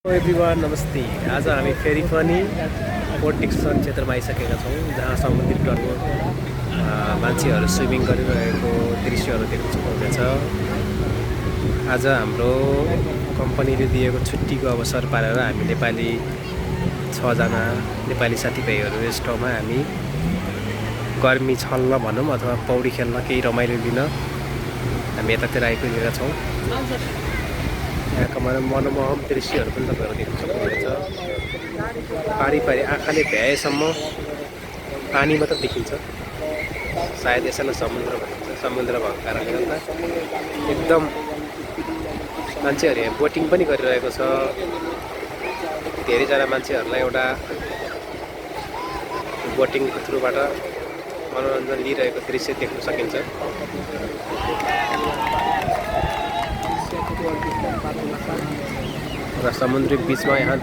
Everyone नमस्ते। आज हामी फेरि पनि पोर्टिक्सन क्षेत्रमा आइसकेका छौँ, जहाँ समुद्री तटमा मान्छेहरू स्विमिङ गरिरहेको दृश्यहरू देख्न सक्नुहुनेछ। आज हाम्रो कम्पनीले दिएको छुट्टीको अवसर पारेर हामी नेपाली 6 जना नेपाली साथीभाइहरू यस ठाउँमा हामी गर्मी छल्न भनौँ अथवा पौडी खेल्न केही रमाइलो लिन हामी यतातिर आइपुगेका छौँ। यहाँका मनमोहक दृश्यहरू पनि तपाईँहरू देख्न सक्नुहुन्छ। पारी आँखाले भ्याएसम्म पानी मात्र देखिन्छ, सायद यसैलाई समुद्र भनिन्छ। समुद्र भएको कारणले गर्दा एकदम मान्छेहरू यहाँ बोटिङ पनि गरिरहेको छ। धेरैजना मान्छेहरूलाई एउटा बोटिङको थ्रुबाट मनोरञ्जन लिइरहेको दृश्य देख्न सकिन्छ। र समुद्री बीचमा यहाँ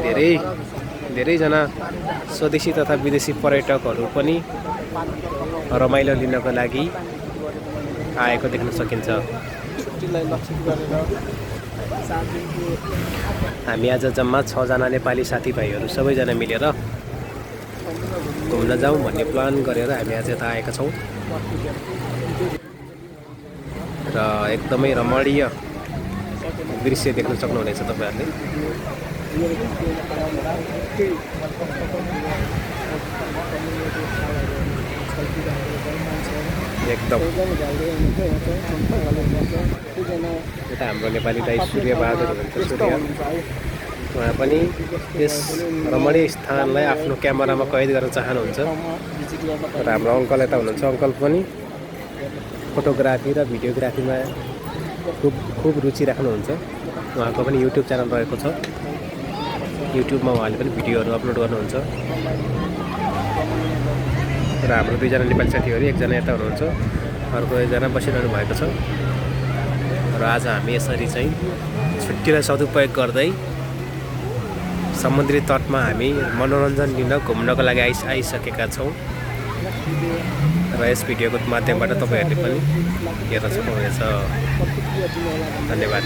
धेरैजना स्वदेशी तथा विदेशी पर्यटकहरू पनि रमाइलो लिनको लागि आएको देख्न सकिन्छ। हामी आज जम्मा 6 जना नेपाली साथीभाइहरू सबैजना मिलेर घुम्न जाउँ भन्ने प्लान गरेर हामी आज यता आएका छौँ र एकदमै रमणीय दृश्य देख्न सक्नुहुनेछ तपाईहरुले। एकदम यता हाम्रो नेपाली दाइ सूर्य बहादुर हुनुहुन्छ। सूर्य उहाँ पनि यस रमणीय स्थानलाई आफ्नो क्यामेरामा कैद गर्न चाहनुहुन्छ र हाम्रो अङ्कल यता हुनुहुन्छ। अङ्कल पनि फोटोग्राफी र भिडियोग्राफीमा खूब रुचि राख्नुहुन्छ। उहाँको पनि युट्युब च्यानल रहेको छ। युट्युबमा उहाँले पनि भिडियोहरू अपलोड गर्नुहुन्छ। र हाम्रो 2 जना नेपाली साथीहरू, एकजना यता हुनुहुन्छ, अर्को एकजना बसिरहनु भएको छ। र आज हामी यसरी चाहिँ छुट्टीलाई सदुपयोग गर्दै समुद्री तटमा हामी मनोरञ्जन लिन घुम्नको लागि आइसकेका छौँ र यस भिडियोको माध्यमबाट तपाईहरुले पनि हेर्न सक्नुहुनेछ। धन्यवाद।